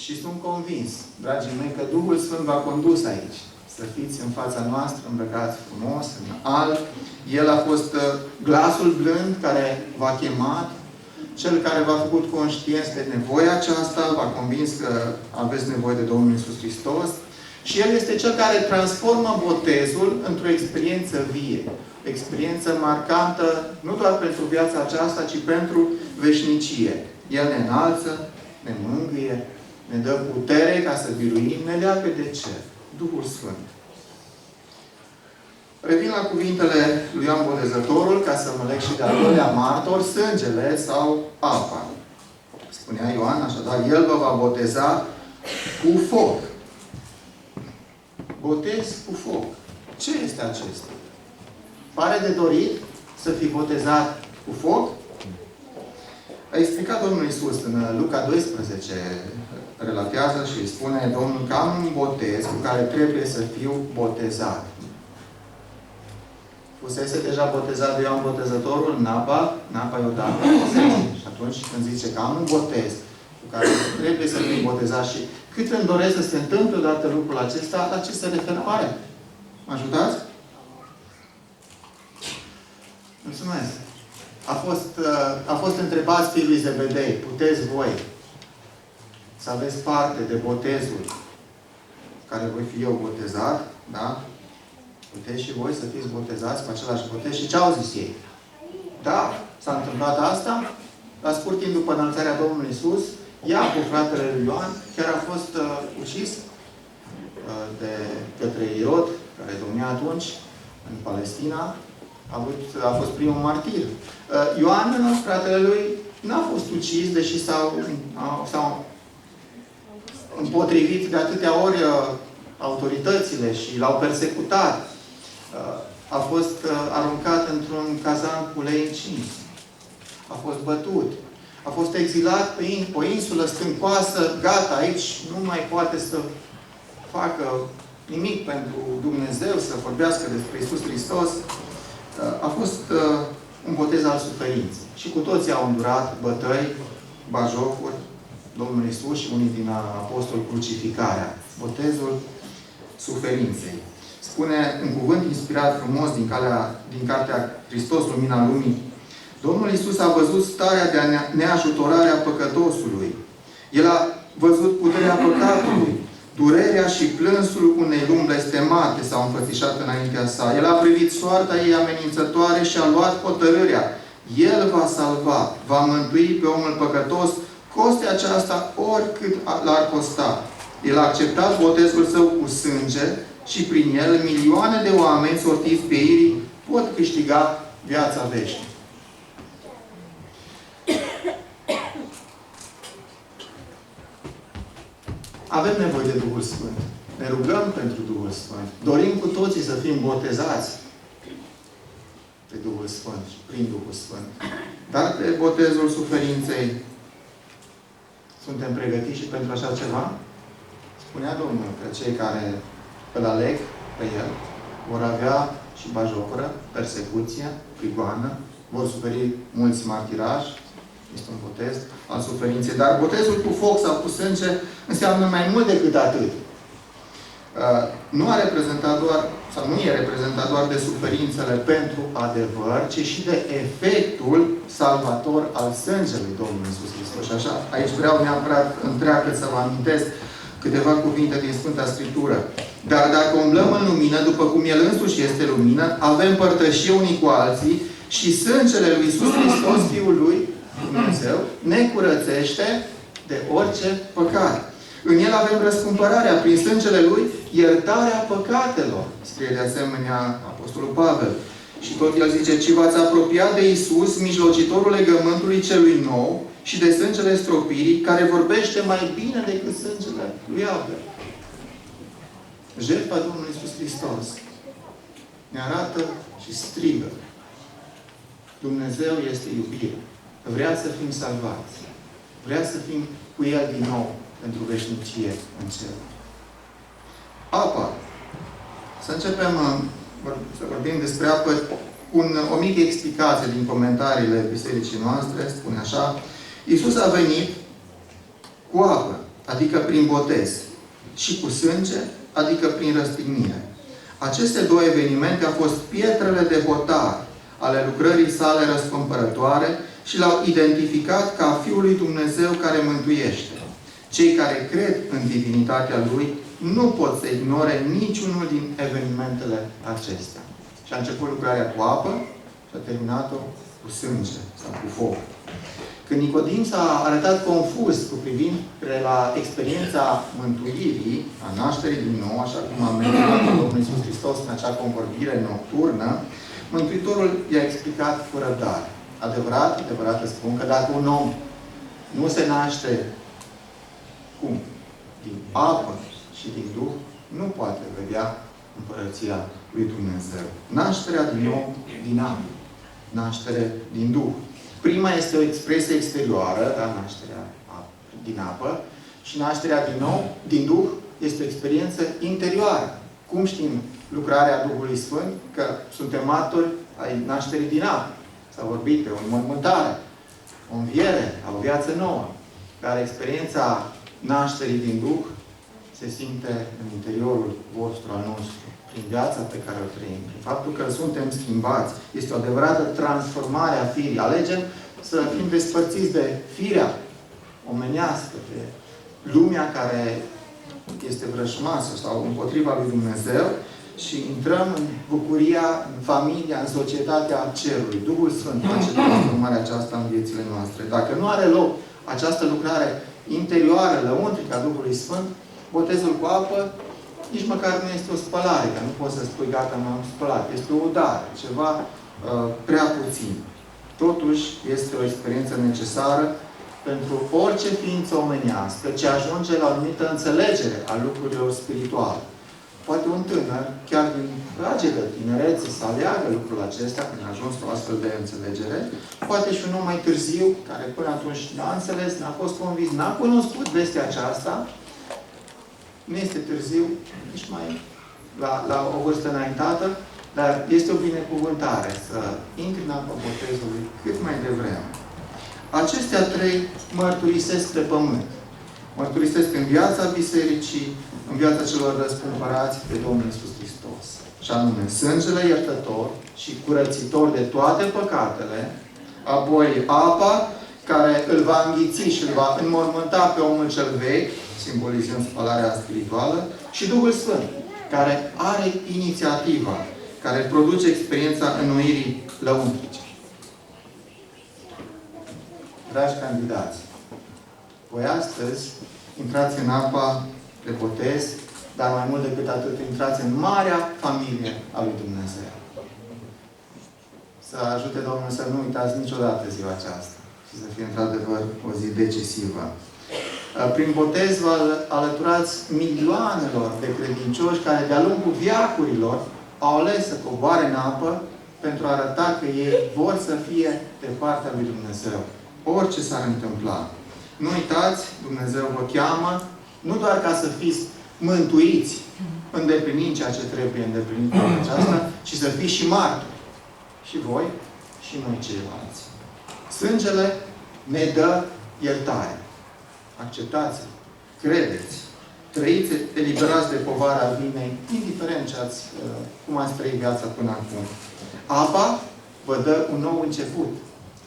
Și sunt convins, dragii mei, că Duhul Sfânt v-a condus aici. Să fiți în fața noastră, îmbrăcați frumos, în alb. El a fost glasul blând care v-a chemat, cel care v-a făcut conștienți de nevoia aceasta, v-a convins că aveți nevoie de Domnul Iisus Hristos. Și El este Cel care transformă botezul într-o experiență vie. O experiență marcantă, nu doar pentru viața aceasta, ci pentru veșnicie. El ne înalță, ne mângâie, ne dă putere ca să biruim, ne leagă de cer. Duhul Sfânt. Revin la cuvintele lui Ioan Botezătorul, ca să mă leg și de al doilea martor, sângele sau apa. Spunea Ioan, așadar, El vă va boteza cu foc. Botez cu foc. Ce este acesta? Pare de dorit să fii botezat cu foc? A explicat Domnul Iisus în Luca 12, relatează și îi spune Domnul că am un botez cu care trebuie să fiu botezat. Fusese deja botezat de Ioan Botezătorul în apa Iordană. Și atunci când zice că am un botez cu care trebuie să fiu botezat și cât îmi doresc să se întâmple odată lucrul acesta, la ce se referă oare? Mă ajutați? Mulțumesc! A fost întrebați fiii lui Zebedei, puteți voi să aveți parte de botezul care voi fi eu botezat, da? Puteți și voi să fiți botezați cu același botez. Și ce au zis ei? Da, s-a întâmplat asta. La scurt timp după înălțarea Domnului Iisus, Iacov, fratele lui Ioan, chiar a fost ucis de către Irod, care domnea atunci în Palestina. A fost primul martir. Ioan, fratele lui, n-a fost ucis, deși s-au împotrivit de atâtea ori autoritățile și l-au persecutat. A fost aruncat într-un cazan cu lei încins. A fost bătut. A fost exilat pe o insulă stâncoasă. Gata, aici nu mai poate să facă nimic pentru Dumnezeu, să vorbească despre Iisus Hristos. A fost un botez al suferinței. Și cu toții au îndurat bătăi, bajocuri, Domnul Iisus și unii din apostoli crucificarea. Botezul suferinței. Spune în cuvânt inspirat frumos din cartea Hristos, Lumina Lumii, Domnul Iisus a văzut starea de neajutorare a păcătosului. El a văzut puterea păcatului. Durerea și plânsul unei lumi blestemate s-au înfățișat înaintea sa. El a privit soarta ei amenințătoare și a luat hotărârea. El va salva, va mântui pe omul păcătos, coste aceasta oricât l-ar costa. El a acceptat botezul său cu sânge și prin el milioane de oameni sortiți pe irii pot câștiga viața veșnică. Avem nevoie de Duhul Sfânt. Ne rugăm pentru Duhul Sfânt. Dorim cu toții să fim botezați de Duhul Sfânt și prin Duhul Sfânt. Dar pe botezul suferinței suntem pregătiți și pentru așa ceva? Spunea Domnul că cei care îl aleg pe El vor avea și bajocură, persecuție, prigoană, vor suferi mulți martirași. Este un botez al suferinței. Dar botezul cu foc sau cu sânge înseamnă mai mult decât atât. Nu a reprezentat doar, sau nu e reprezentat doar de suferințele pentru adevăr, ci și de efectul salvator al sângelui Domnului Iisus Hristos. Și așa, aici vreau neapărat întreagă să vă amintesc câteva cuvinte din Sfânta Scriptură. Dar dacă umblăm în lumină, după cum El însuși este lumină, avem părtășie unii cu alții și sângele lui Iisus Hristos, Fiul lui Dumnezeu, ne curățește de orice păcat. În El avem răscumpărarea, prin sângele Lui, iertarea păcatelor. Scrie de asemenea Apostolul Pavel. Și tot el zice, ci v-ați apropiat de Iisus, mijlocitorul legământului celui nou și de sângele stropirii, care vorbește mai bine decât sângele lui Abel. Jertfa Domnului Iisus Hristos ne arată și strigă. Dumnezeu este iubire. Vrea să fim salvați. Vrea să fim cu El din nou pentru veșnicie în cer. Apa. Să începem să vorbim despre apă cu o mică explicație din comentariile bisericii noastre. Spune așa. Iisus a venit cu apă. adică prin botez, și cu sânge, adică prin răstignire. Aceste două evenimente au fost pietrele de hotar ale lucrării sale răscumpărătoare și l-au identificat ca Fiul lui Dumnezeu care mântuiește. Cei care cred în divinitatea Lui nu pot să ignore niciunul din evenimentele acestea. Și a început lucrarea cu apă și a terminat-o cu sânge sau cu foc. Când Nicodim s-a arătat confuz cu privire la experiența mântuirii, a nașterii din nou, așa cum a menționat Domnul Iisus Hristos în acea convorbire nocturnă, Mântuitorul i-a explicat cu răbdare. Adevărat îți spun că dacă un om nu se naște cum? Din apă și din Duh, nu poate vedea Împărăția lui Dumnezeu. Nașterea din nou din apă. Naștere din Duh. Prima este o expresie exterioară, da? Nașterea din apă. Și nașterea din nou, din Duh, este o experiență interioară. Cum știm lucrarea Duhului Sfânt? Că suntem martori ai nașterii din apă. S-a vorbit pe o înmormântare, o înviere, o viață nouă. Dar experiența nașterii din Duh se simte în interiorul vostru, al nostru, prin viața pe care o trăim, prin faptul că suntem schimbați. Este o adevărată transformare a firii. Alegem să fim despărțiți de firea omenească, de lumea care este vrăjmașă sau împotriva lui Dumnezeu și intrăm în bucuria, în familia, în societatea cerului. Duhul Sfânt face transformarea aceasta în viețile noastre. Dacă nu are loc această lucrare interioară, lăuntrică a Duhului Sfânt, botezul cu apă nici măcar nu este o spălare, că nu poți să spui gata, m-am spălat. Este o udare, ceva prea puțin. Totuși, este o experiență necesară pentru orice ființă omenească ce ajunge la o anumită înțelegere a lucrurilor spirituale. Poate un tânăr, chiar din fragedă tinerețe, să aleagă lucrul acesta când a ajuns la o astfel de înțelegere. Poate și un om mai târziu, care până atunci n-a înțeles, n-a fost convins, n-a cunoscut vestea aceasta. Nu este târziu, nici mai la o vârstă înaintată, dar este o binecuvântare să intri în apă botezului cât mai devreme. Acestea trei mărturisesc pe pământ. Mărturisesc în viața bisericii, în viața celor răscumpărați de Domnul Iisus Hristos. Și anume, sângele iertător și curățitor de toate păcatele, apoi apa care îl va înghiți și îl va înmormânta pe omul cel vechi, simbolizând spălarea spirituală, și Duhul Sfânt, care are inițiativa, care produce experiența înnoirii lăuntrice. Dragi candidați, voi astăzi intrați în apa de botez, dar mai mult decât atât, intrați în marea familie a lui Dumnezeu. Să ajute Domnul să nu uitați niciodată ziua aceasta și să fie într-adevăr o zi decisivă. Prin botez vă alăturați milioanelor de credincioși care de-a lungul veacurilor au ales să coboare în apă pentru a arăta că ei vor să fie de partea lui Dumnezeu. Orice s-ar întâmpla. Nu uitați, Dumnezeu vă cheamă nu doar ca să fiți mântuiți, îndeplinind ceea ce trebuie îndeplinit în aceasta, ci să fiți și martori. Și voi, și noi ceilalți. Sângele ne dă iertare. Acceptați-l. Credeți. Trăiți eliberați de povara vinei, indiferent cum ați trăit viața până acum. Apa vă dă un nou început.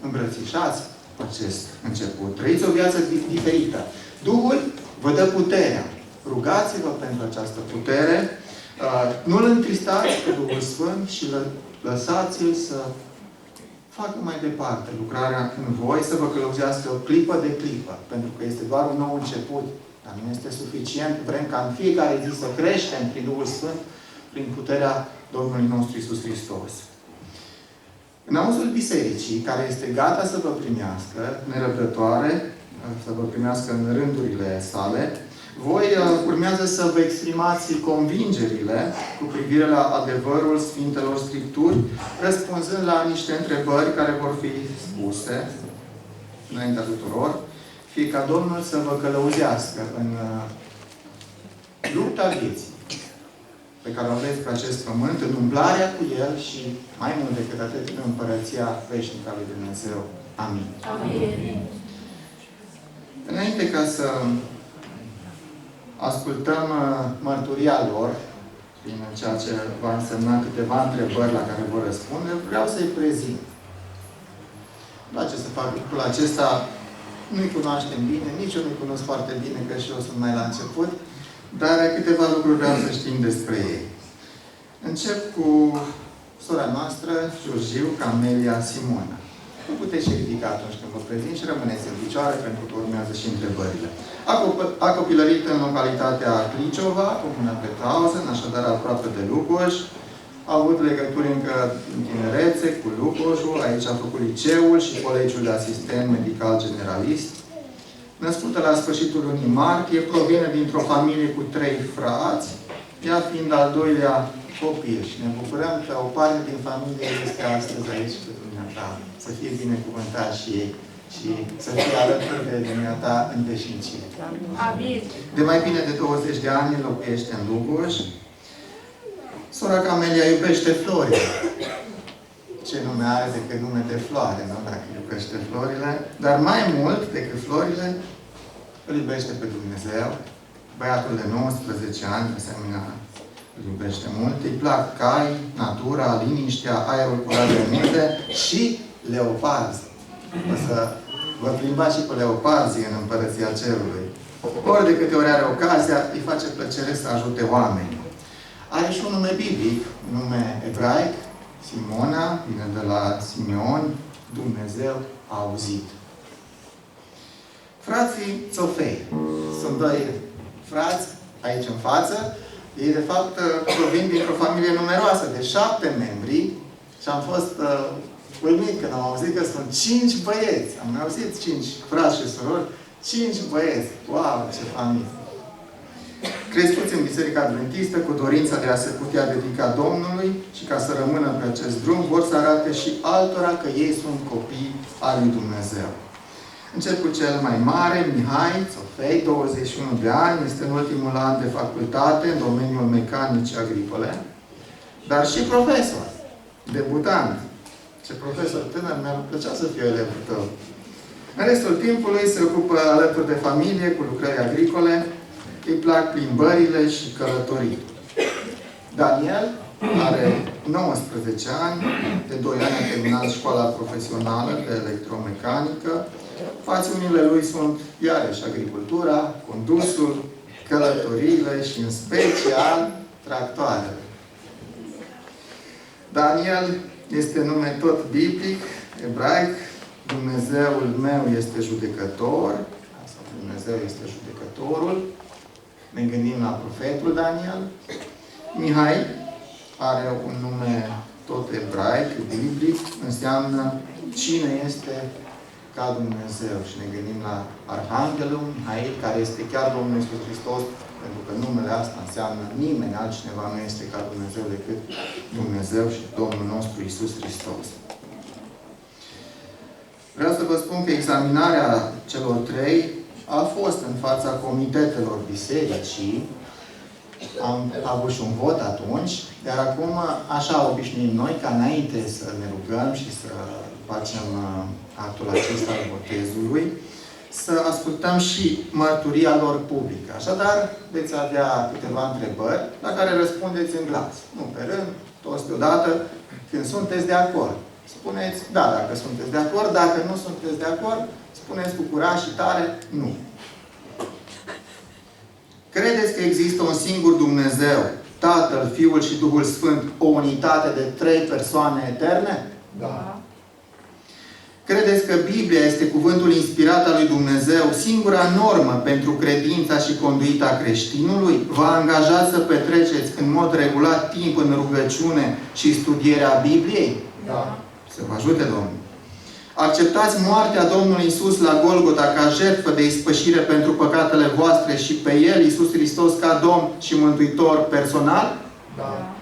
Îmbrățișați acest început. Trăiți o viață diferită. Duhul vă dă puterea. Rugați-vă pentru această putere. Nu-L întristați pe Duhul Sfânt și lăsați-l să facă mai departe lucrarea în voi, să vă călăuzească clipă de clipă. Pentru că este doar un nou început, dar nu este suficient. Vrem ca în fiecare zi să creștem prin Duhul Sfânt, prin puterea Domnului nostru Iisus Hristos. În auzul bisericii, care este gata să vă primească, nerăbdătoare, să vă primească în rândurile sale, voi urmează să vă exprimați convingerile cu privire la adevărul Sfintelor Scripturi, răspunzând la niște întrebări care vor fi spuse înaintea tuturor, fie ca Domnul să vă călăuzească în lupta vieții pe care o aveți pe acest pământ, în umblarea cu El și, mai mult decât atât, în Împărăția veșnică a lui Dumnezeu. Amin. Amin. Înainte ca să ascultăm mărturia lor, prin ceea ce va însemna câteva întrebări la care vor răspunde. Vreau să-i prezint. Îmi place să fac lucrul acesta. Nu-i cunoaștem bine, nici eu nu-i cunosc foarte bine, că și eu sunt mai la început, dar câteva lucruri vreau să știm despre ei. Încep cu sora noastră, Giurgiu Camelia Simona. Nu puteți și ridica atunci când vă prezint și rămâneți în picioare, pentru că urmează și întrebările. A copilărit în localitatea Cliciova, comuna Petrausen, așadar aproape de Lucoș. A avut legături încă în tinerețe cu Lucoșul, aici a făcut liceul și colegiul de asistent medical generalist. Născută la sfârșitul lunii martie, provine dintr-o familie cu 3 frați, ea fiind al doilea copil. Și ne bucurăm că o parte din familie este astăzi aici pe dumneata. Să fie binecuvântat și ei și să fie alături de dumneata în veșnicie. De mai bine de 20 de ani locuiește în Lugoș. Sora Camelia iubește florile. Ce nume are decât nume de floare, nu? Dacă iubește florile. Dar mai mult decât florile, îl iubește pe Dumnezeu. Băiatul de 19 ani, de asemenea, îl iubește mult. Îi plac cai, natura, liniștea, aerul curat de munte și leoparzi. O să vă plimbați și cu leoparzii în Împărăția Cerului. Ori de câte ori are ocazia, îi face plăcere să ajute oamenii. Are și un nume biblic, nume ebraic, Simona, vine de la Simeon, Dumnezeu a auzit. Frații Țofei. Sunt 2 frați aici în față. Ei, de fapt, provin dintr-o familie numeroasă, de 7 membri. Și am fost uimit când am auzit că sunt 5 băieți. Am mai auzit 5 frați și surori, 5 băieți. Wow, ce familie! Crescuți în Biserica Adventistă cu dorința de a se putea dedica Domnului și ca să rămână pe acest drum, vor să arate și altora că ei sunt copii al lui Dumnezeu. Încep cu cel mai mare, Mihai Țofei, 21 de ani, este în ultimul an de facultate în domeniul mecanicii agricole, dar și profesor, debutant. Ce profesor tânăr, mi-ar plăcea să fiu elevul tău. În restul timpului se ocupă alături de familie cu lucrări agricole, îi plac plimbările și călătorii. Daniel are 19 ani, de 2 ani a terminat școala profesională de electromecanică. Pasiunile lui sunt iarăși agricultura, condusul, călătoriile și în special tractoarele. Daniel este nume tot biblic, ebraic. Dumnezeul meu este judecător. Dumnezeu este judecătorul. Ne gândim la profetul Daniel. Mihai are un nume tot ebraic, biblic, înseamnă cine este ca Dumnezeu. Și ne gândim la Arhanghelul Mihail, care este chiar Domnul Iisus Hristos, pentru că numele asta înseamnă nimeni altcineva nu este ca Dumnezeu decât Dumnezeu și Domnul nostru Iisus Hristos. Vreau să vă spun că examinarea celor 3 a fost în fața comitetelor bisericii. Am avut și un vot atunci, dar acum așa obișnuim noi, ca înainte să ne rugăm și să facem actul acesta al botezului, să ascultăm și mărturia lor publică. Așadar, veți avea câteva întrebări la care răspundeți în glas. Nu pe rând, toți deodată, când sunteți de acord. Spuneți da dacă sunteți de acord, dacă nu sunteți de acord, spuneți cu curaj și tare nu. Credeți că există un singur Dumnezeu, Tatăl, Fiul și Duhul Sfânt, o unitate de 3 persoane eterne? Da. Credeți că Biblia este cuvântul inspirat al lui Dumnezeu, singura normă pentru credința și conduita creștinului? Vă angajați să petreceți în mod regulat timp în rugăciune și studierea Bibliei? Da. Să vă ajute Domnul. Acceptați moartea Domnului Iisus la Golgota ca jertfă de ispășire pentru păcatele voastre și pe El, Iisus Hristos, ca Domn și Mântuitor personal? Da.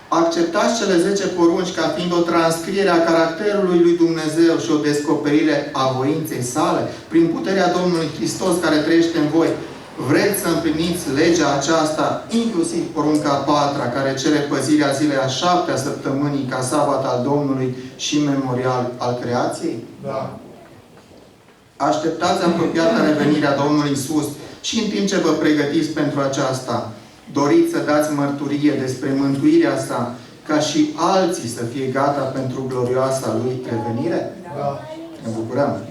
Acceptați cele 10 porunci ca fiind o transcriere a caracterului lui Dumnezeu și o descoperire a voinței sale prin puterea Domnului Hristos care trăiește în voi. Vreți să împliniți legea aceasta, inclusiv porunca a 4-a, care cere păzirea zilei a 7-a săptămânii ca sabat al Domnului și memorial al creației? Da. Așteptați apropiata revenirea Domnului Iisus Și în timp ce vă pregătiți pentru aceasta, doriți să dați mărturie despre mântuirea sa, ca și alții să fie gata pentru glorioasa Lui revenire? Da. Ne bucurăm!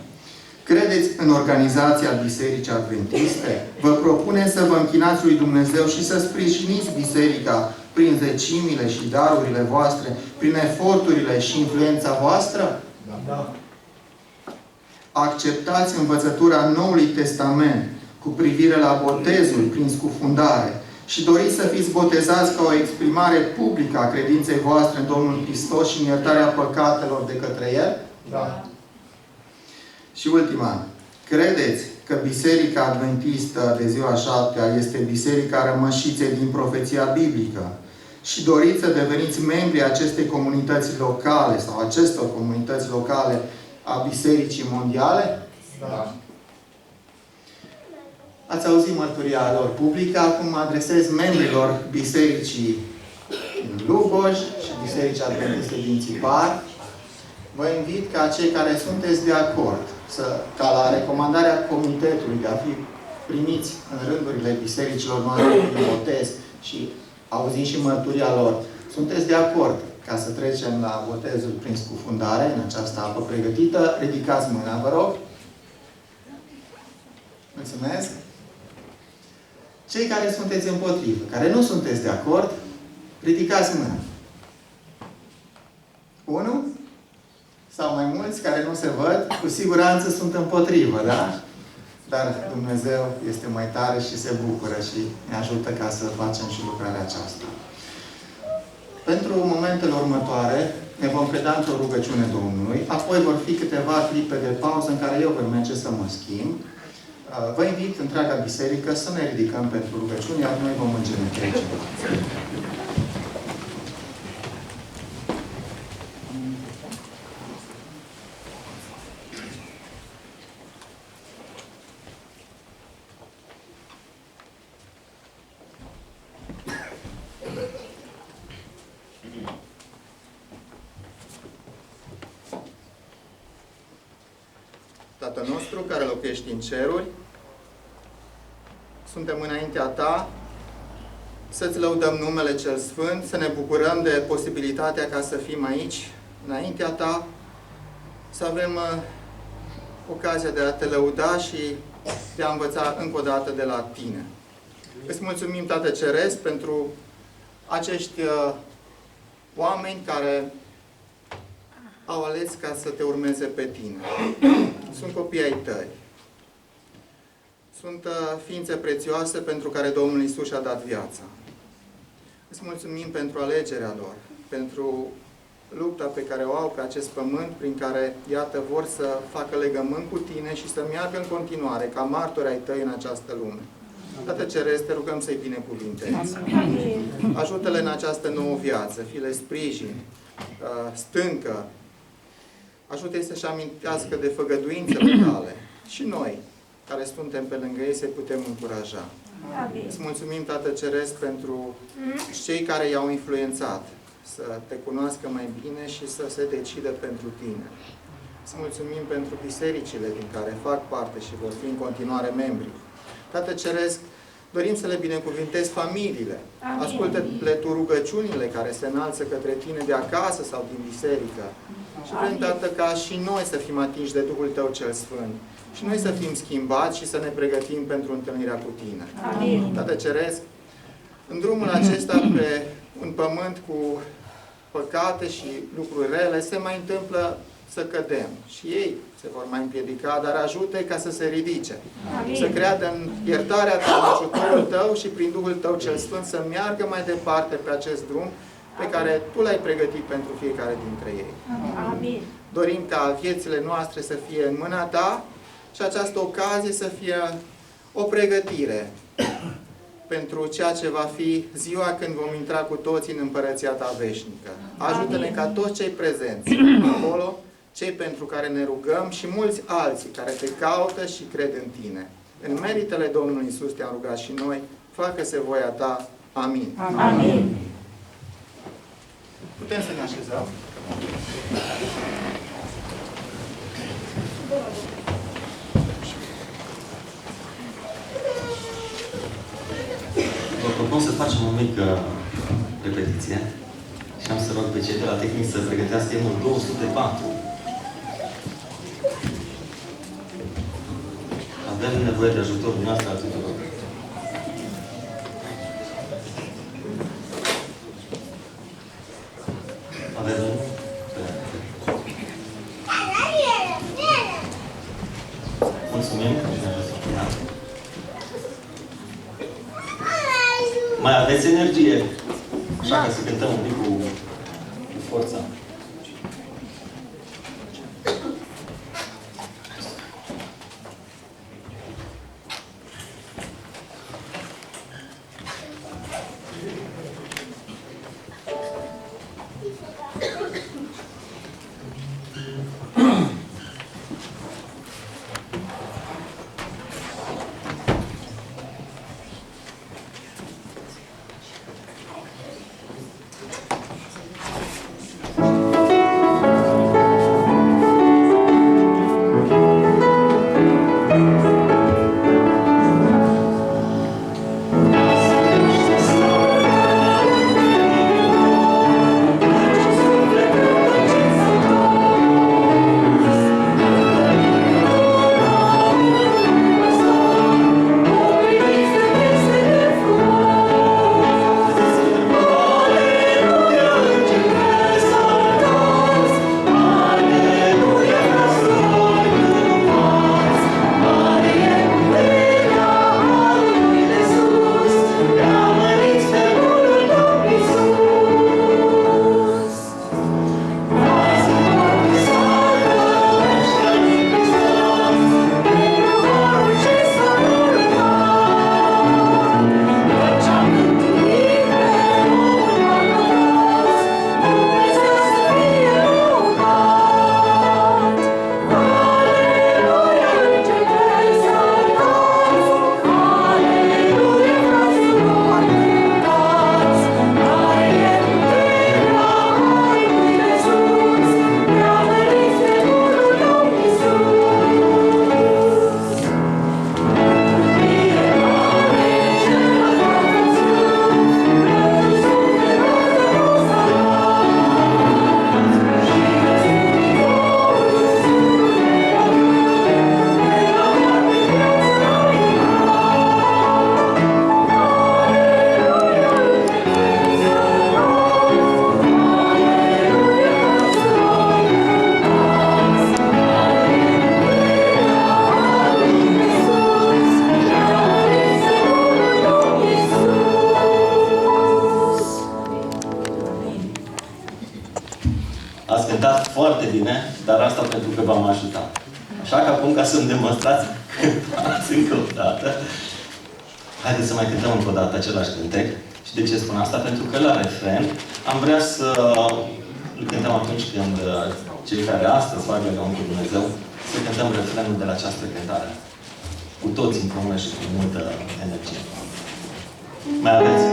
Credeți în organizația Bisericii Adventiste? Vă propune să vă închinați lui Dumnezeu și să sprijiniți Biserica prin zecimile și darurile voastre, prin eforturile și influența voastră? Da. Acceptați învățătura Noului Testament cu privire la botezul prin scufundare și doriți să fiți botezați ca o exprimare publică a credinței voastre în Domnul Hristos și în iertarea păcatelor de către El? Da. Și ultima. Credeți că Biserica Adventistă de ziua 7-a este Biserica rămășiței din profeția biblică și doriți să deveniți membri acestei comunități locale sau acestor comunități locale a Bisericii Mondiale? Da. Ați auzit mărturia lor publică, acum mă adresez membrilor Bisericii din Lugoj și Bisericii Adventiste din Țipar. Vă invit ca cei care sunteți de acord ca la recomandarea comitetului de a fi primiți în rândurile bisericilor noastre prin botez și auzind și mărturia lor, sunteți de acord ca să trecem la botezul prin scufundare în această apă pregătită? Ridicați mâna, vă rog. Mulțumesc. Cei care sunteți împotrivă, care nu sunteți de acord, ridicați mâna. 1? Sau mai mulți care nu se văd, cu siguranță sunt împotrivă, da? Dar Dumnezeu este mai tare și se bucură și ne ajută ca să facem și lucrarea aceasta. Pentru momentele următoare ne vom preda într-o rugăciune Domnului, apoi vor fi câteva clipe de pauză în care eu voi merge să mă schimb. Vă invit întreaga biserică să ne ridicăm pentru rugăciune, iar noi vom îngenunchi. Tatăl nostru care locuiești în ceruri, suntem înaintea Ta să-ți lăudăm numele Cel Sfânt, să ne bucurăm de posibilitatea ca să fim aici, înaintea Ta, să avem ocazia de a Te lăuda și de a învăța încă o dată de la Tine. Îți mulțumim, Tată Ceresc, pentru acești oameni care au ales ca să Te urmeze pe Tine. Sunt copii ai Tăi. Sunt ființe prețioase pentru care Domnul Iisus și-a dat viața. Îți mulțumim pentru alegerea lor, pentru lupta pe care o au pe acest pământ, prin care, iată, vor să facă legământ cu Tine și să meargă în continuare ca martori ai Tăi în această lume. Tată Ceresc, Te rugăm să-i binecuvintezi. Ajută-le în această nouă viață, fii-le sprijin, stâncă. Ajută-i să-și amintească de făgăduințele Tale. Și noi, care suntem pe lângă ei, să putem încuraja. Îți mulțumim, Tată Ceresc, pentru cei care i-au influențat să Te cunoască mai bine și să se decidă pentru Tine. Îți mulțumim pentru bisericile din care fac parte și vor fi în continuare membri. Tată Ceresc, dorim să le binecuvintezi familiile. Ascultă-le Tu rugăciunile care se înalță către Tine de acasă sau din biserică. Și vrem, Tată, ca și noi să fim atinși de Duhul Tău cel Sfânt. Și noi să fim schimbați și să ne pregătim pentru întâlnirea cu Tine. Amin. Tată Ceresc, în drumul acesta pe un pământ cu păcate și lucruri rele, se mai întâmplă să cădem. Și ei se vor mai împiedica, dar ajută ca să se ridice. Amin. Să creadă în iertarea Ta, în ajutorul Tău și prin Duhul Tău cel Sfânt să meargă mai departe pe acest drum pe care Tu l-ai pregătit pentru fiecare dintre ei. Amin. Dorim ca viețile noastre să fie în mâna Ta și această ocazie să fie o pregătire pentru ceea ce va fi ziua când vom intra cu toții în Împărăția Ta veșnică. Ajută-ne ca toți cei prezenți acolo, cei pentru care ne rugăm și mulți alții care Te caută și cred în Tine. În meritele Domnului Iisus Te-am rugat și noi, facă-se voia Ta. Amin. Amin. Putem să ne așezăm? Acum să facem o mică repetiție și am să rog pe cei de la tehnic să pregătească imnul 204. Avem nevoie de ajutorul dumneavoastră a tuturor. Avem unul? Mulțumim. Mai aveți energie? Așa că să cântăm un pic cu forța. Ați cântat foarte bine, dar asta pentru că v-am ajutat. Așa că acum, ca să-mi demonstrați, cântați încă o dată. Haideți să mai cântăm încă o dată același cântec. Și de ce spun asta? Pentru că la refren am vrea să îl cântăm atunci când cei care astăzi fac legământ cu Dumnezeu, să cântăm refrenul de la această cântare. Cu toți împreună și cu multă energie. Mai aveți?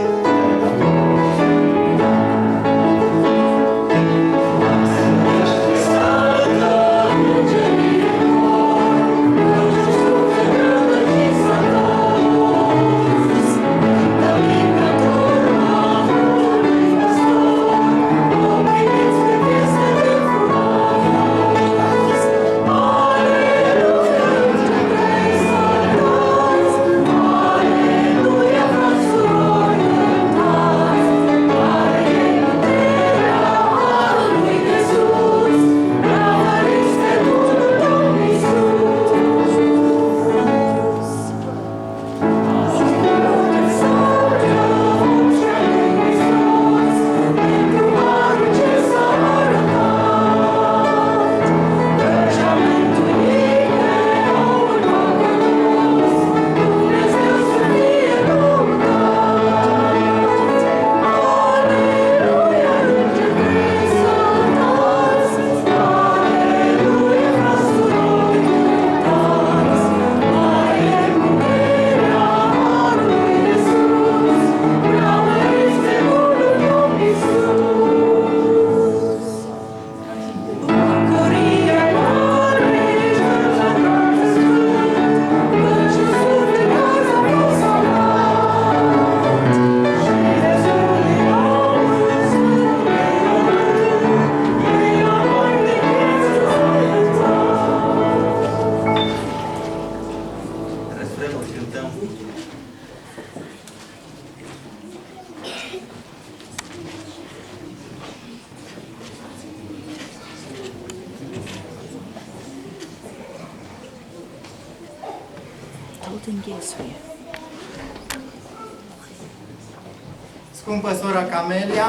Aleluia, înghesuie. Scumpă sora Camelia,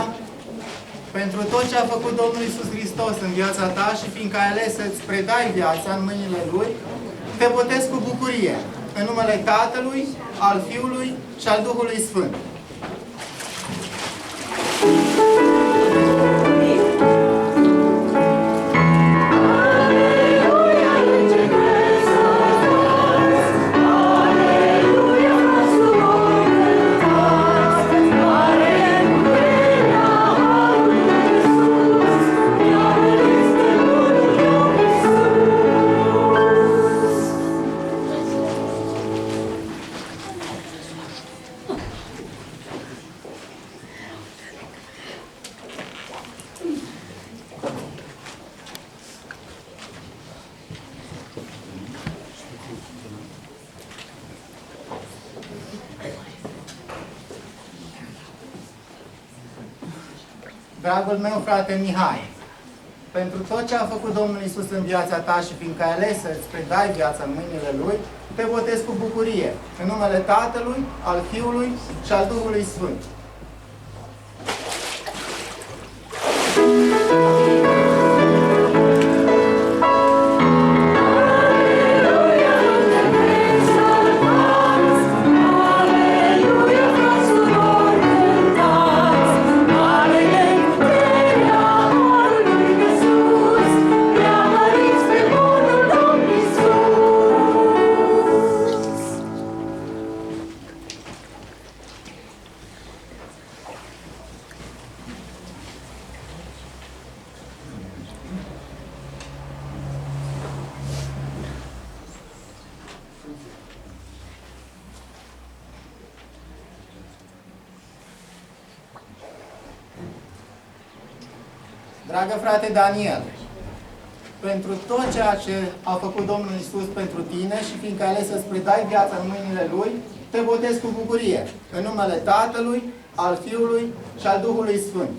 pentru tot ce a făcut Domnul Iisus Hristos în viața ta și fiindcă ai ales să-ți predai viața în mâinile Lui, te botez cu bucurie, în numele Tatălui, al Fiului și al Duhului Sfânt. Dragul meu frate Mihai, pentru tot ce a făcut Domnul Iisus în viața ta și fiindcă ai ales să-ți predai viața în mâinile Lui, te botez cu bucurie, în numele Tatălui, al Fiului și al Duhului Sfânt. Dragă frate Daniel, pentru tot ceea ce a făcut Domnul Iisus pentru tine și fiindcă ai ales să-ți predai viața în mâinile Lui, te botez cu bucurie, în numele Tatălui, al Fiului și al Duhului Sfânt.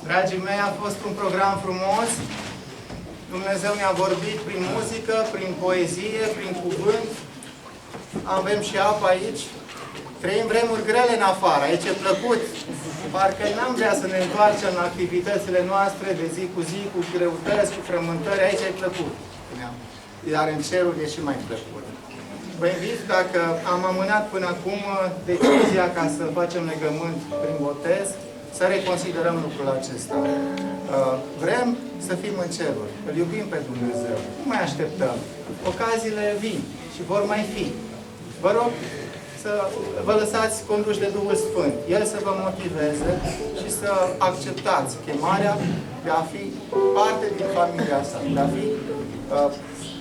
Dragii mei, a fost un program frumos. Dumnezeu ne-a vorbit prin muzică, prin poezie, prin cuvânt. Avem și apă aici. Trăim vremuri grele în afară. Aici e plăcut. Parcă n-am vrea să ne întoarcem la activitățile noastre de zi cu zi, cu greutăți, cu frământări. Aici e plăcut. Iar în cerul e și mai plăcut. Vă invit, dacă am amânat până acum decizia ca să facem legământ prin botez, să reconsiderăm lucrul acesta. Vrem să fim în ceruri. Îl iubim pe Dumnezeu. Nu mai așteptăm. Ocaziile vin și vor mai fi. Vă rog să vă lăsați conduși de Duhul Sfânt. El să vă motiveze și să acceptați chemarea de a fi parte din familia asta. De a fi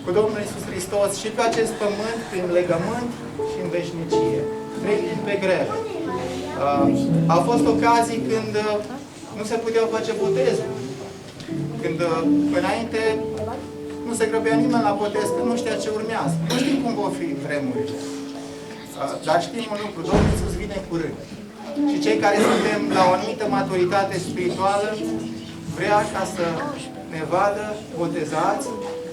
cu Domnul Iisus Hristos și pe acest pământ, prin legământ și în veșnicie. Trecând pe grele. Au fost ocazii când nu se puteau face botezul. Când înainte nu se grăbea nimeni la botez, că nu știa ce urmează. Nu știm cum vor fi vremurile. Dar știm un lucru, Domnul Iisus vine curând. Și cei care suntem la o anumită maturitate spirituală, vrea ca să ne vadă botezați,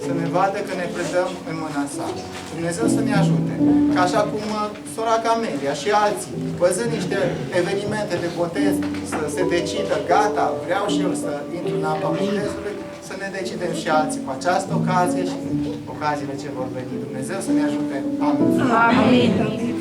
să ne vadă că ne predăm în mâna sa. Dumnezeu să ne ajute. Ca așa cum sora Camelia și alții, văzând niște evenimente de botez, să se decidă, gata, vreau și eu să intru în apa botezului, să ne decidem și alții cu această ocazie și ocaziile ce vor veni. Dumnezeu să ne ajute. Amin. Amin.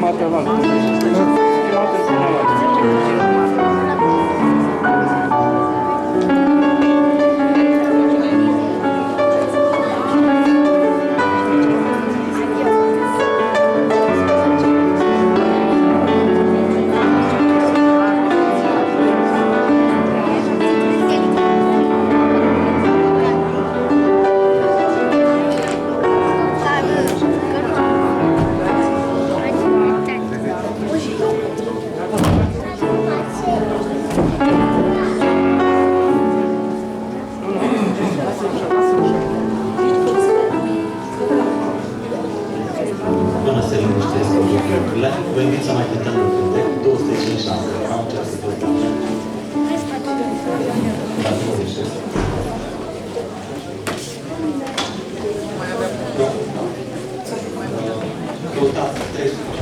Ultimată vală. Ultimată vală. Până se liniștesc lucrurile, vă invit să mai cântăm un cântec, 256. Am încercat să vă dau. Da, 26. Căutați, 300.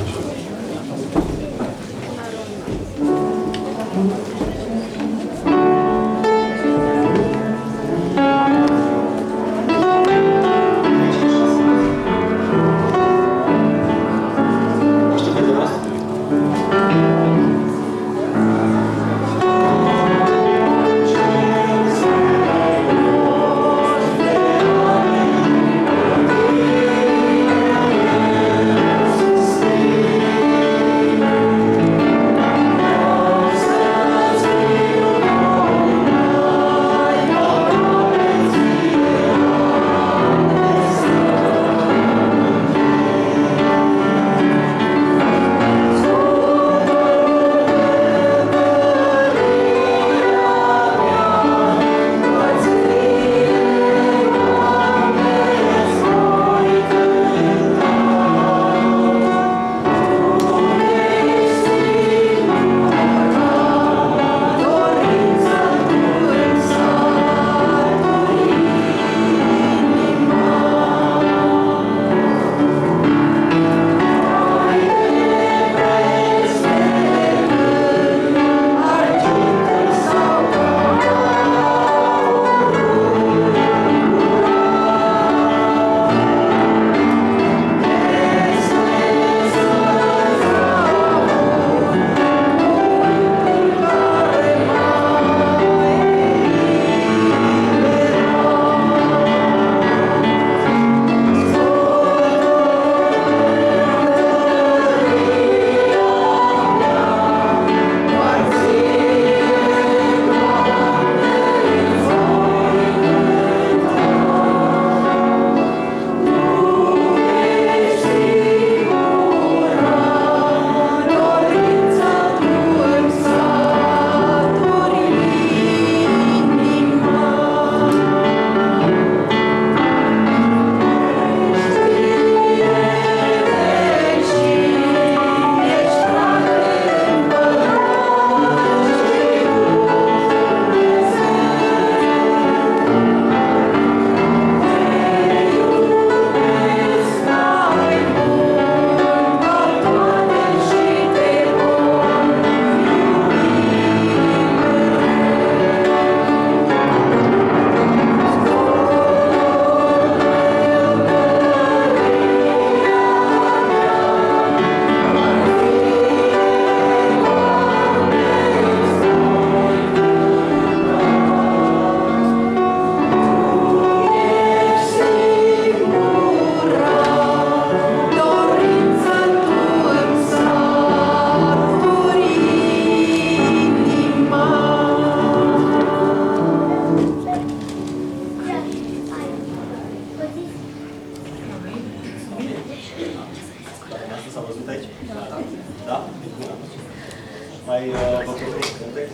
Mai vă propun cântec.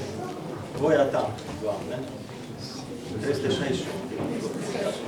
Voia ta, Doamne. 361. Să-ți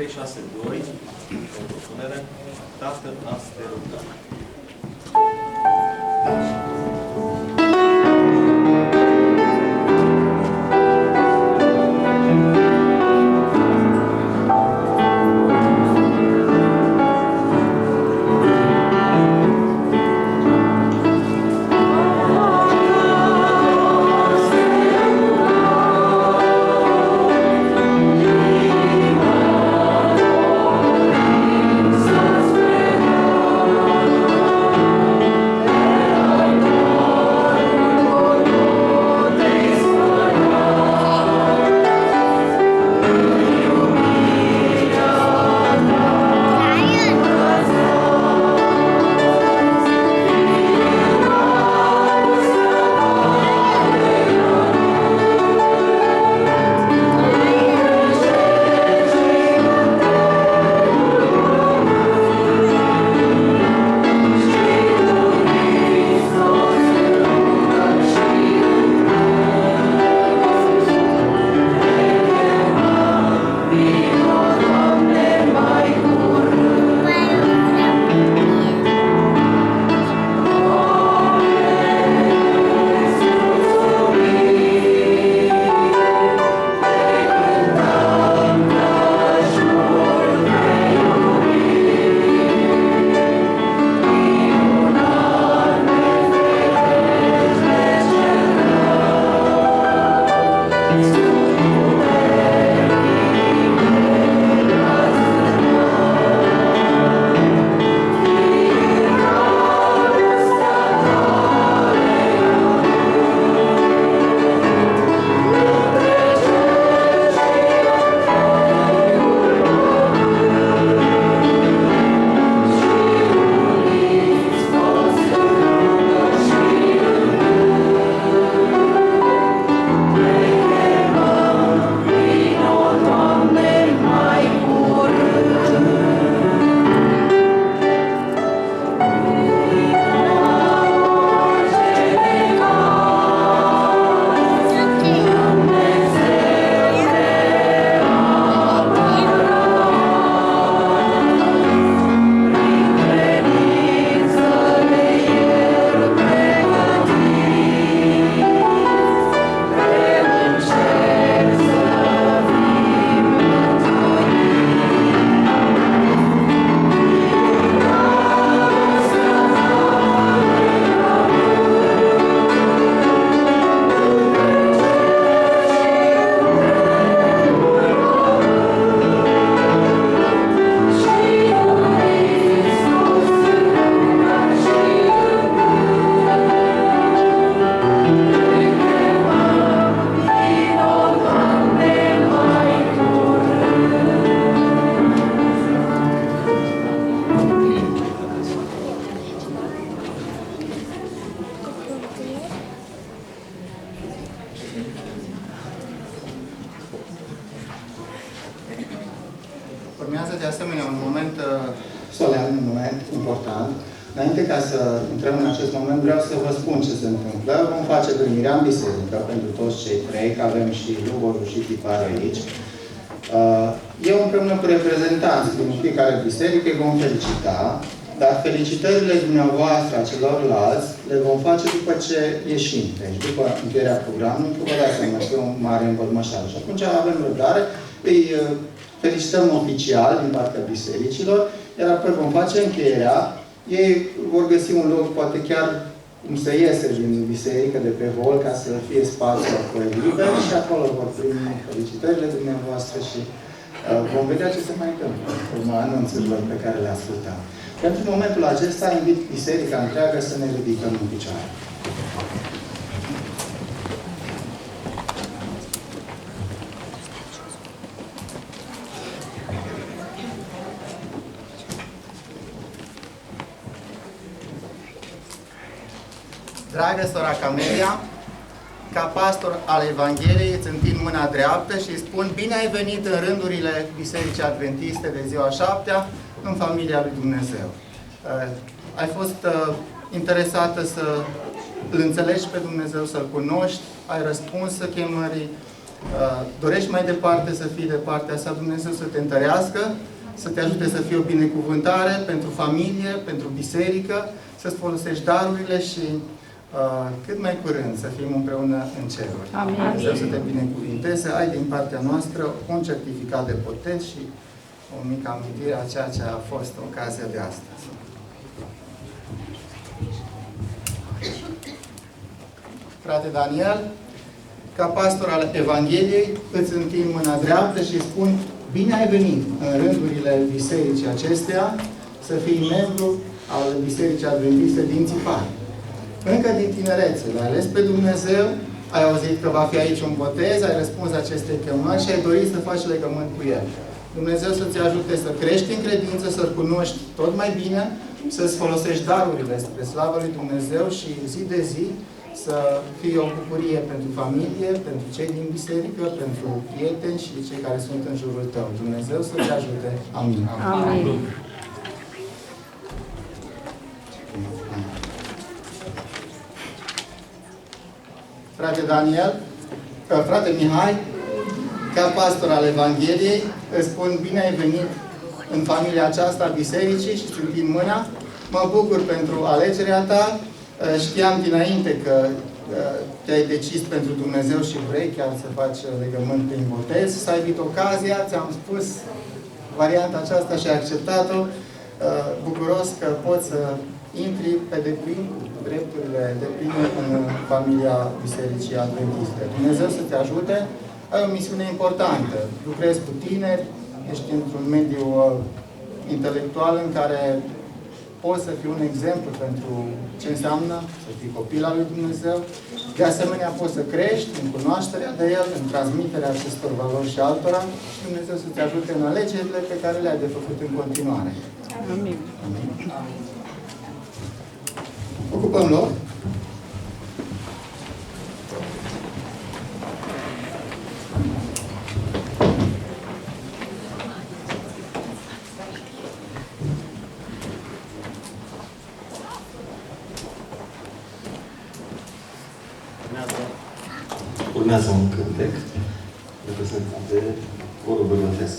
362, o propunere. Tată, azi te rugăm. Urmează de asemenea un moment solemn, un moment important. Înainte ca să intrăm în acest moment, vreau să vă spun ce se întâmplă. Vom face primirea în biserică pentru toți cei trei, că avem și Luborul și Tipare aici. Eu împreună cu reprezentanții din fiecare biserică îi vom felicita, dar felicitările dumneavoastră a celorlalți le vom face după ce ieșim. Deci după încheierea programului, că vă dați seama că e un mare împălmășare. Și atunci avem răbdare, îi felicităm oficial din partea bisericilor, iar apoi vom face încheierea. Ei vor găsi un loc, poate chiar cum să iese din biserică, de pe hol, ca să fie spațiu apoi liber și acolo vor primi felicitările dumneavoastră și vom vedea ce se mai întâmplă în urma anunțurilor pe care le ascultăm. Pentru momentul acesta, invit biserica întreagă să ne ridicăm în picioare. Dragă sora Camelia, ca pastor al Evangheliei îți întind mâna dreaptă și îi spun bine ai venit în rândurile Bisericii Adventiste de ziua 7-a, în familia lui Dumnezeu. Ai fost interesată să îl înțelegi pe Dumnezeu, să-L cunoști, ai răspuns chemării, dorești mai departe să fii de partea sa, Dumnezeu să te întărească, să te ajute să fii o binecuvântare pentru familie, pentru biserică, să-ți folosești darurile și cât mai curând să fim împreună în ceruri. Amin. Dumnezeu să te binecuvinteze. Ai din partea noastră un certificat de botez și o mică amintire a ceea ce a fost ocazia de astăzi. Frate Daniel, ca pastor al Evangheliei, îți întind mâna dreaptă și spun: bine ai venit în rândurile bisericii acesteia, să fii membru al Bisericii Adventiste din Țipani. Încă din tinerețe l-ai ales pe Dumnezeu, ai auzit că va fi aici un botez, ai răspuns acestei chemări și ai dorit să faci legământ cu El. Dumnezeu să-ți ajute să crești în credință, să-L cunoști tot mai bine, să-ți folosești darurile spre slavă lui Dumnezeu și zi de zi să fie o bucurie pentru familie, pentru cei din biserică, pentru prieteni și cei care sunt în jurul tău. Dumnezeu să te ajute. Amin. Amin. Frate Daniel, frate Mihai, ca pastor al Evangheliei, îți spun bine ai venit în familia aceasta a bisericii și îți întind mâna. Mă bucur pentru alegerea ta. Știam dinainte că te-ai decis pentru Dumnezeu și vrei chiar să faci legământ prin botez. S-a evit ocazia, ți-am spus varianta aceasta și ai acceptat-o. Bucuros că poți să intri pe deplin cu drepturile depline în familia Bisericii Adventiste. Dumnezeu să te ajute. Ai o misiune importantă. Lucrezi cu tineri, ești într-un mediu intelectual în care poți să fii un exemplu pentru ce înseamnă să fii copil al lui Dumnezeu. De asemenea, poți să crești în cunoașterea de El, în transmiterea acestor valori și altora și Dumnezeu să te ajute în alegerile pe care le-ai de făcut în continuare. Amin. Amin. Ocupăm loc. Urmează un cântec reprezentat de corul bărbătesc.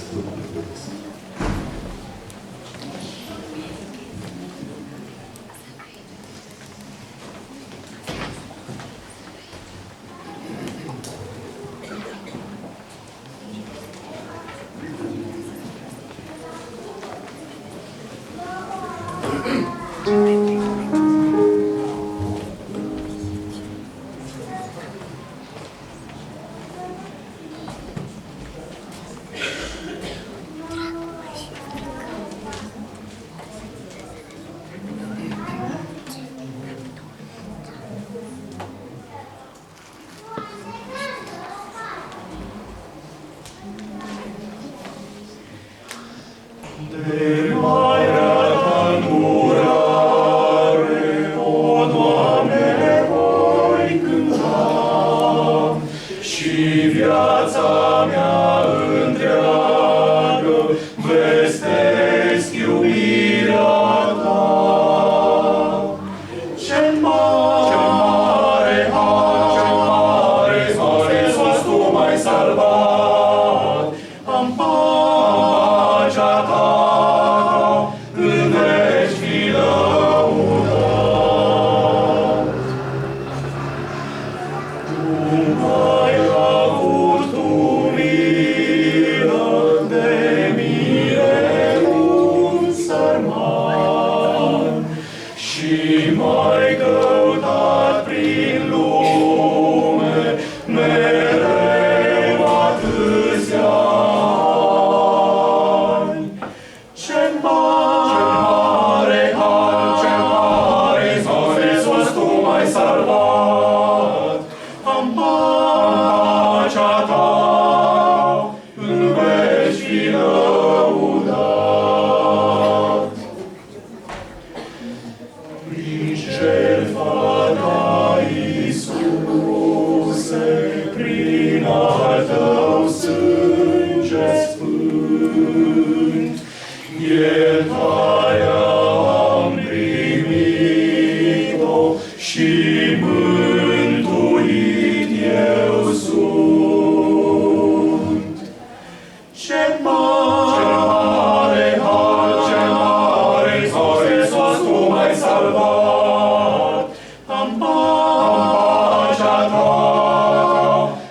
pacea ta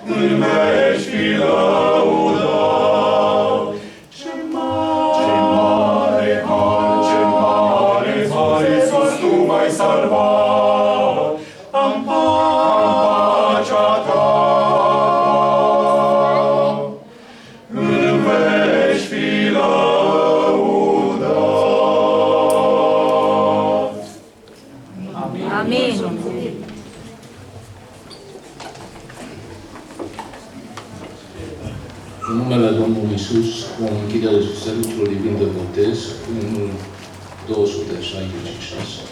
în veci fi lăudat. Ce mare har, Iisus, tu m-ai salvat. Am pacea ta în veci fi lăudat. Amin. În numele Domnului Iisus, vom închide serviciul divin de botez în 266.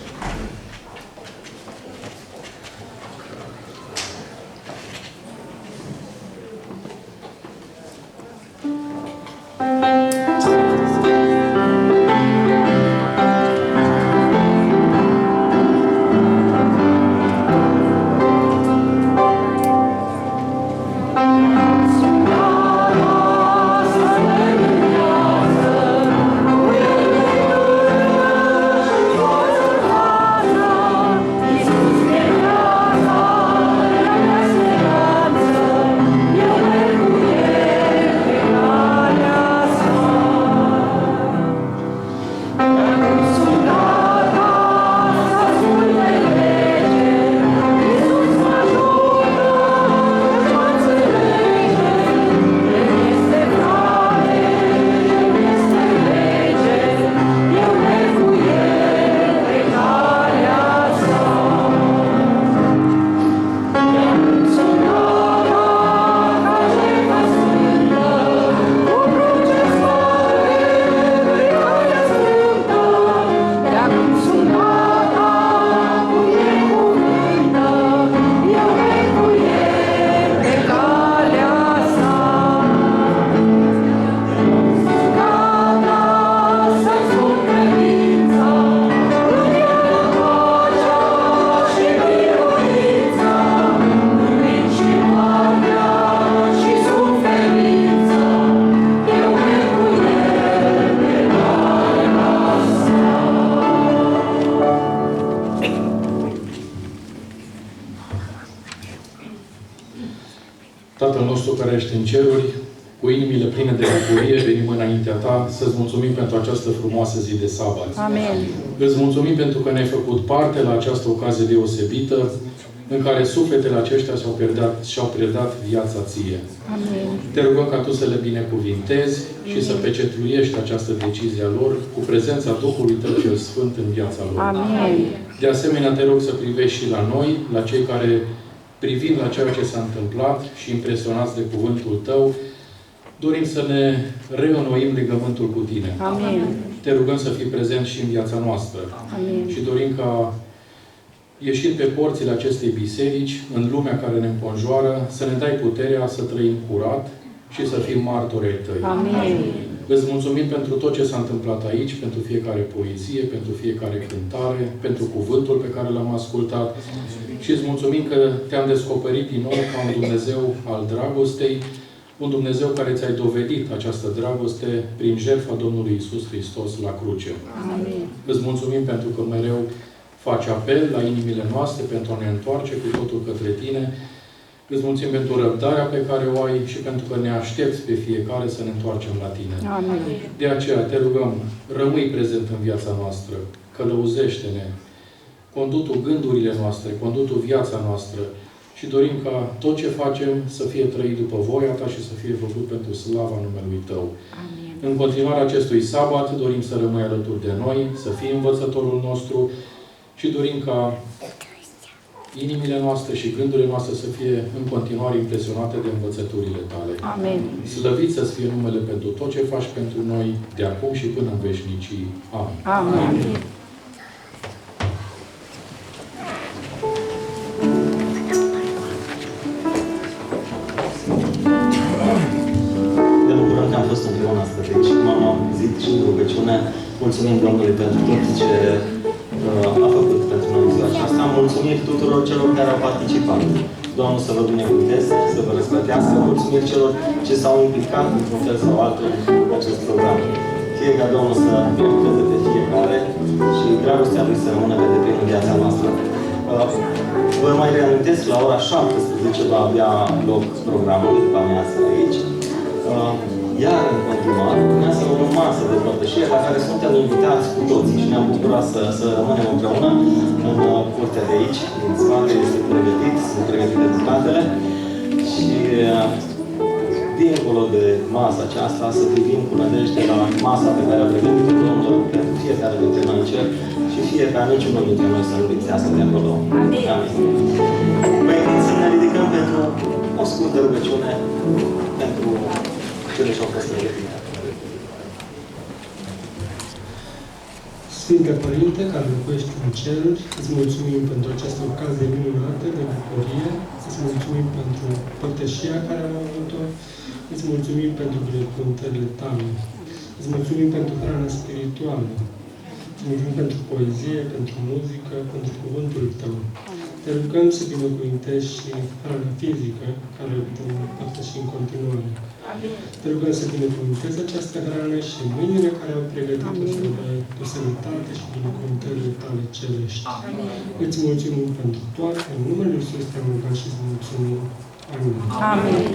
Tatăl nostru care ești în ceruri, cu inimile pline de bucurie, venim înaintea Ta să-ți mulțumim pentru această frumoasă zi de sabat. Amen. Îți mulțumim pentru că ne-ai făcut parte la această ocazie deosebită în care sufletele aceștia și-au predat viața Ție. Amen. Te rugăm ca Tu să le binecuvintezi și să pecetluiești această decizie a lor cu prezența Duhului Tău cel Sfânt în viața lor. Amen. De asemenea, te rog să privești și la noi, la cei care, privind la ceea ce s-a întâmplat și impresionați de cuvântul Tău, dorim să ne reînnoim legământul cu Tine. Amen. Te rugăm să fii prezent și în viața noastră. Amen. Și dorim ca, ieșind pe porțile acestei biserici, în lumea care ne înconjoară, să ne dai puterea să trăim curat și să fim martori ai Tăi. Amen. Îți mulțumim pentru tot ce s-a întâmplat aici, pentru fiecare poezie, pentru fiecare cântare, pentru cuvântul pe care l-am ascultat. Și îți mulțumim că te-am descoperit din nou ca un Dumnezeu al dragostei, un Dumnezeu care ți-ai dovedit această dragoste prin jertfa Domnului Iisus Hristos la cruce. Amen. Îți mulțumim pentru că mereu faci apel la inimile noastre pentru a ne întoarce cu totul către Tine. Îți mulțumim pentru răbdarea pe care o ai și pentru că ne aștepți pe fiecare să ne întoarcem la Tine. Amen. De aceea te rugăm, rămâi prezent în viața noastră, călăuzește-ne, condutul gândurile noastre, condutul viața noastră și dorim ca tot ce facem să fie trăit după voia Ta și să fie făcut pentru slava numelui Tău. Amen. În continuarea acestui sabat dorim să rămâi alături de noi, să fii învățătorul nostru și dorim ca inimile noastre și gândurile noastre să fie în continuare impresionate de învățăturile Tale. Amen. Slăvit să-ți fie numele pentru tot ce faci pentru noi, de acum și până în veșnicii. Amin. Amen. Ne bucurăm că am fost împreună astăzi. Deci, cum am auzit și în rugăciune, mulțumim Domnului pentru tot ce a făcut pentru noi ziua aceasta. Mulțumim tuturor celor care au participat. Domnul să vă binecuvânteze, să vă răsplătească. Mulțumim celor ce s-au implicat într-un fel sau altul în acest program. Fie ca Domnul să binecuvânteze pe fiecare și dragostea Lui să rămână pe deplin în viața noastră. Vă mai reamintesc, la ora 17 va avea loc programul după amiază aici. Iar în continuare, urmează o masă de părtășie la care suntem invitați cu toții și ne-am bucurat să rămânem împreună în curtea de aici, din spate, este pregătit, sunt pregătite bucatele și dincolo de masa aceasta să privim cu nădejde la masa pe care a pregătit-o Domnul pentru fiecare dintre noi în cer și fiecare, niciunul dintre noi să nu lipsească de acolo. Amin. Vă invit să ne ridicăm pentru o scurtă rugăciune pentru cele ce au fost pregătite. Sfinte Părinte, care locuiești în ceruri, îți mulțumim pentru această ocazie minunată de bucurie, îți mulțumim pentru părtășia care am avut-o, îți mulțumim pentru binecuvântările tale, îți mulțumim pentru hrana spirituală, îți mulțumim pentru poezie, pentru muzică, pentru cuvântul tău. Te rugăm să binecuvintești și hrana fizică, care o vom împărtăși în continuare. Te rugăm să binecuvântezi această hrană și mâinile care au pregătit-o să le dai cu sănătate și binecuvântările tale cerești. Îți mulțumim pentru toate, în numele Lui Iisus te-am rugat și îți mulțumim. Amin. Amin.